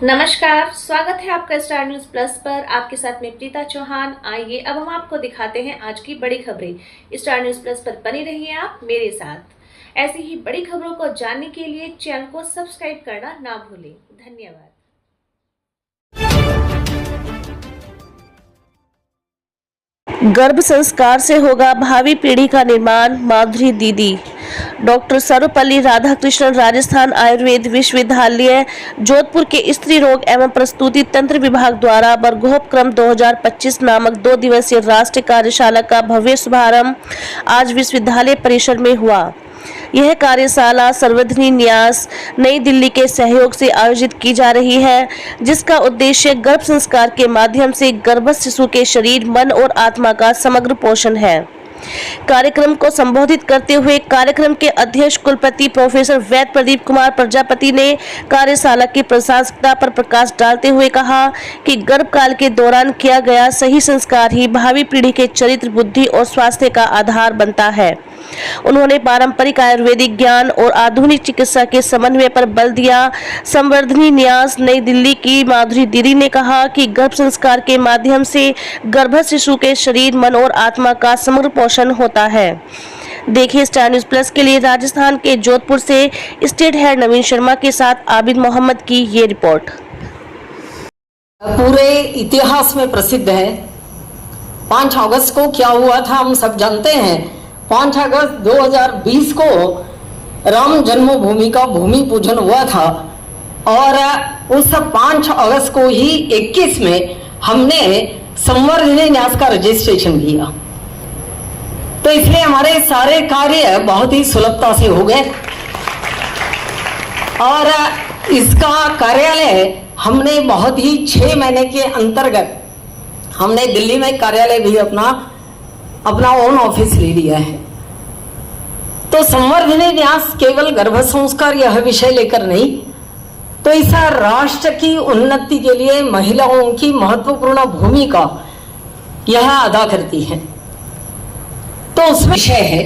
नमस्कार, स्वागत है आपका स्टार न्यूज प्लस पर। आपके साथ में प्रीता चौहान। आइए अब हम आपको दिखाते हैं आज की बड़ी खबरें। स्टार न्यूज प्लस पर बने रहिए आप मेरे साथ। ऐसी ही बड़ी खबरों को जानने के लिए चैनल को सब्सक्राइब करना ना भूलें। धन्यवाद। गर्भ संस्कार से होगा भावी पीढ़ी का निर्माण, माधुरी दीदी। डॉक्टर सर्वपल्ली राधाकृष्णन राजस्थान आयुर्वेद विश्वविद्यालय जोधपुर के स्त्री रोग एवं प्रसूति तंत्र विभाग द्वारा बरगोहपक्रम 2025 नामक 2 दिवसीय राष्ट्रीय कार्यशाला का भव्य शुभारंभ आज विश्वविद्यालय परिसर में हुआ। यह कार्यशाला संवर्धनी न्यास नई दिल्ली के सहयोग से आयोजित की जा रही है, जिसका उद्देश्य गर्भ संस्कार के माध्यम से गर्भस्थ शिशु के शरीर, मन और आत्मा का समग्र पोषण है। कार्यक्रम को संबोधित करते हुए कार्यक्रम के अध्यक्ष कुलपति प्रोफेसर वैद्य प्रदीप कुमार प्रजापति ने कार्यशाला की प्रासंगिकता पर प्रकाश डालते हुए कहा कि गर्भकाल के दौरान किया गया सही संस्कार ही भावी पीढ़ी के चरित्र, बुद्धि और स्वास्थ्य का आधार बनता है। उन्होंने पारंपरिक आयुर्वेदिक ज्ञान और आधुनिक चिकित्सा के समन्वय पर बल दिया। संवर्धनी न्यास नई दिल्ली की माधुरी दीदी ने कहा कि गर्भ संस्कार के माध्यम से गर्भस्थ शिशु के शरीर, मन और आत्मा का समग्र पोषण होता है। देखिए स्टार न्यूज प्लस के लिए राजस्थान के जोधपुर से स्टेट हेड नवीन शर्मा के साथ आबिद मोहम्मद की ये रिपोर्ट। पूरे इतिहास में प्रसिद्ध है। 5 अगस्त को क्या हुआ था हम सब जानते हैं। 5 अगस्त 2020 को राम जन्मभूमि का भूमि पूजन हुआ था और उस 5 अगस्त को ही 21 में हमने संवर्धनी न्यास का रजिस्ट्रेशन किया। तो इसलिए हमारे सारे कार्य बहुत ही सुलभता से हो गए और इसका कार्यालय हमने बहुत ही 6 महीने के अंतर्गत हमने दिल्ली में कार्यालय भी अपना ओन ऑफिस ले लिया है। तो संवर्धनी न्यास केवल गर्भ संस्कार यह विषय लेकर नहीं, तो इस राष्ट्र की उन्नति के लिए महिलाओं की महत्वपूर्ण भूमिका यह अदा करती है। तो उसमें विषय है।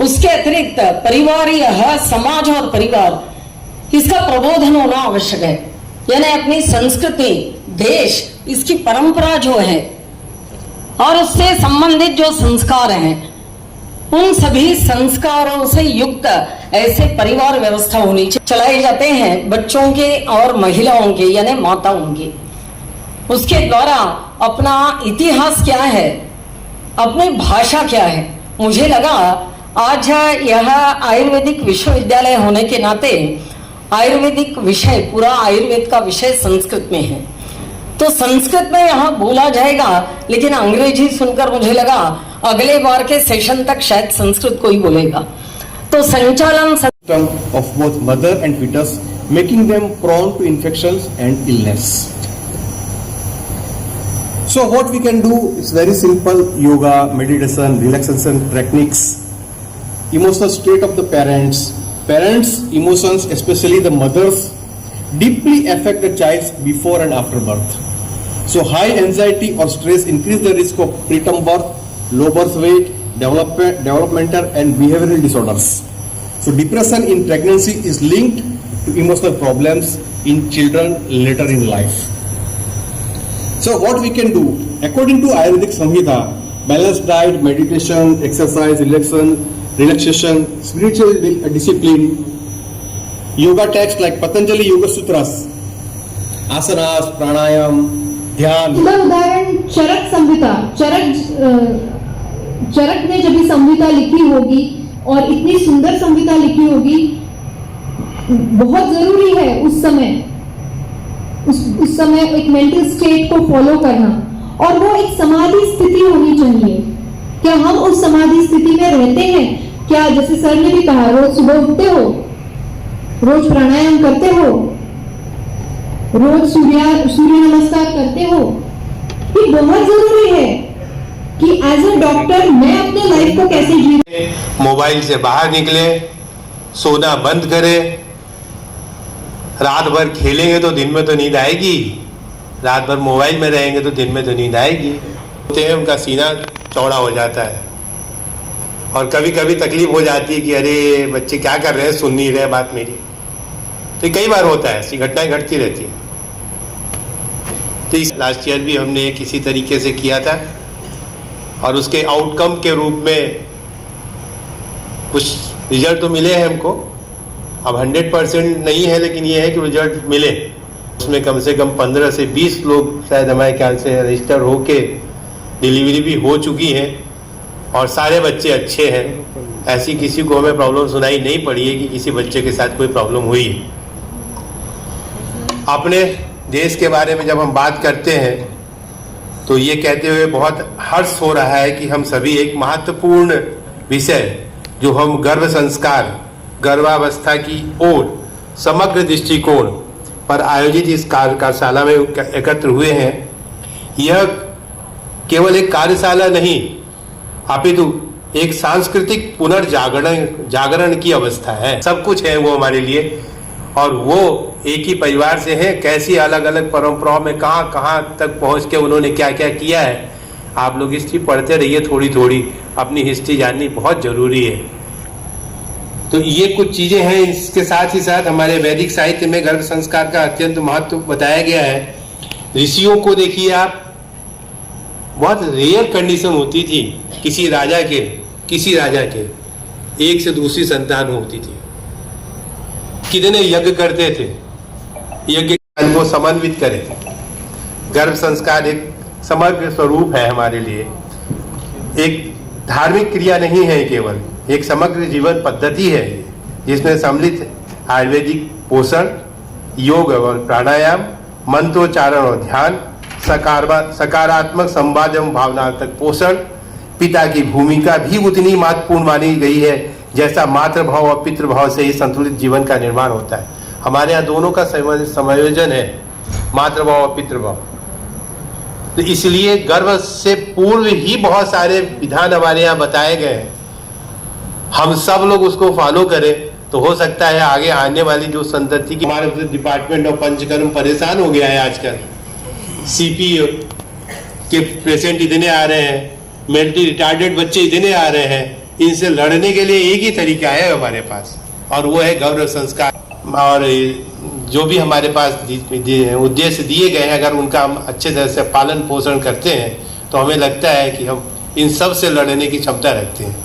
उसके अतिरिक्त परिवार, यह समाज और परिवार, इसका प्रबोधन होना आवश्यक है। यानी अपनी संस्कृति, देश, इसकी परंपरा जो है और उससे संबंधित जो संस्कार हैं, उन सभी संस्कारों से युक्त ऐसे परिवार व्यवस्था होनी चाहिए। चलाए जाते हैं बच्चों के और महिलाओं के यानी माताओं के। उसके द्वारा अपना इतिहास क्या है, अपनी भाषा क्या है। मुझे लगा आज यह आयुर्वेदिक विश्वविद्यालय होने के नाते आयुर्वेदिक विषय, पूरा आयुर्वेद का विषय संस्कृत में है, तो संस्कृत में यहाँ बोला जाएगा, लेकिन अंग्रेजी सुनकर मुझे लगा अगले बार के सेशन तक शायद संस्कृत को ही बोलेगा। तो संचालन of both mother and fetus, making them prone to infections and illness. So what we can do is very simple: yoga, meditation, relaxation techniques, emotional state of the parents' emotions, especially the mothers, deeply affect the child's before and after birth. So high anxiety or stress increase the risk of preterm birth, low birth weight, developmental and behavioral disorders. So depression in pregnancy is linked to emotional problems in children later in life. So what we can do, according to Ayurvedic Samhita, balanced diet, meditation, exercise, relaxation, spiritual discipline, yoga texts like Patanjali Yoga Sutras, asanas, pranayam, ध्यान। उदाहरण चरक संहिता, चरक ने जब भी संहिता लिखी होगी और इतनी सुंदर संहिता लिखी होगी, बहुत जरूरी है उस समय एक मेंटल स्टेट को फॉलो करना, और वो एक समाधि स्थिति होनी चाहिए। क्या हम उस समाधि स्थिति में रहते हैं? क्या जैसे सर ने भी कहा, रोज सुबह उठते हो, रोज प्राणायाम करते हो, रोज सूर्य नमस्कार करते हो? ये बहुत जरूरी है कि एज अ डॉक्टर मैं अपने लाइफ को कैसे जी। मोबाइल से बाहर निकले, सोना बंद करें। रात भर खेलेंगे तो दिन में तो नींद आएगी, रात भर मोबाइल में रहेंगे तो दिन में तो नींद आएगी। होते हैं उनका सीना चौड़ा हो जाता है और कभी कभी तकलीफ हो जाती है कि अरे बच्चे क्या कर रहे हैं, सुन नहीं रहे बात मेरी। तो कई बार होता है, ऐसी घटनाएं घटती रहती हैं। तो इस लास्ट ईयर भी हमने किसी तरीके से किया था और उसके आउटकम के रूप में कुछ रिजल्ट तो मिले हैं हमको। अब 100% नहीं है, लेकिन ये है कि रिजल्ट मिले। उसमें कम से कम 15 से 20 लोग शायद हमारे ख्याल से रजिस्टर होके डिलीवरी भी हो चुकी है और सारे बच्चे अच्छे हैं। ऐसी किसी को हमें प्रॉब्लम सुनाई नहीं पड़ी है कि किसी बच्चे के साथ कोई प्रॉब्लम हुई है। अपने देश के बारे में जब हम बात करते हैं तो ये कहते हुए बहुत हर्ष हो रहा है कि हम सभी एक महत्वपूर्ण विषय जो हम गर्भ संस्कार, गर्भावस्था की ओर समग्र दृष्टिकोण पर आयोजित इस कार्यशाला में एकत्र हुए हैं। यह केवल एक कार्यशाला नहीं अपितु एक सांस्कृतिक पुनर्जागरण की अवस्था है। सब कुछ है वो हमारे लिए, और वो एक ही परिवार से हैं। कैसी अलग अलग परंपराओं में कहाँ कहाँ तक पहुँच के उन्होंने क्या क्या किया है, आप लोग हिस्ट्री पढ़ते रहिए। थोड़ी थोड़ी अपनी हिस्ट्री जाननी बहुत जरूरी है। तो ये कुछ चीजें हैं। इसके साथ ही साथ हमारे वैदिक साहित्य में गर्भ संस्कार का अत्यंत महत्व बताया गया है। ऋषियों को देखिए आप, बहुत रेयर कंडीशन होती थी किसी राजा के एक से दूसरी संतान होती थी। कितने यज्ञ करते थे, यज्ञ को समन्वित करे। गर्भ संस्कार एक समग्र स्वरूप है हमारे लिए, एक धार्मिक क्रिया नहीं है, केवल एक समग्र जीवन पद्धति है जिसमें सम्मिलित आयुर्वेदिक पोषण, योग और प्राणायाम, मंत्रोच्चारण और ध्यान, सकारात्मक संवाद एवं भावनात्मक पोषण, पिता की भूमिका भी उतनी महत्वपूर्ण मानी गई है जैसा मातृभाव और पितृभाव से ही संतुलित जीवन का निर्माण होता है। हमारे यहाँ दोनों का संयोजन है, मातृभाव और पितृभाव। तो इसलिए गर्भ से पूर्व ही बहुत सारे विधान हमारे यहाँ बताए गए हैं। हम सब लोग उसको फॉलो करें तो हो सकता है आगे आने वाली जो संतति की, हमारे डिपार्टमेंट ऑफ पंचकर्म परेशान हो गया है आजकल। सीपी के पेशेंट इतने आ रहे हैं, मेंटली रिटार्डेड बच्चे इतने आ रहे हैं। इनसे लड़ने के लिए एक ही तरीका है हमारे पास, और वो है गर्भ संस्कार। और जो भी हमारे पास उद्देश्य दिए गए हैं, अगर उनका हम अच्छे तरह से पालन पोषण करते हैं तो हमें लगता है कि हम इन सब से लड़ने की क्षमता रखते हैं।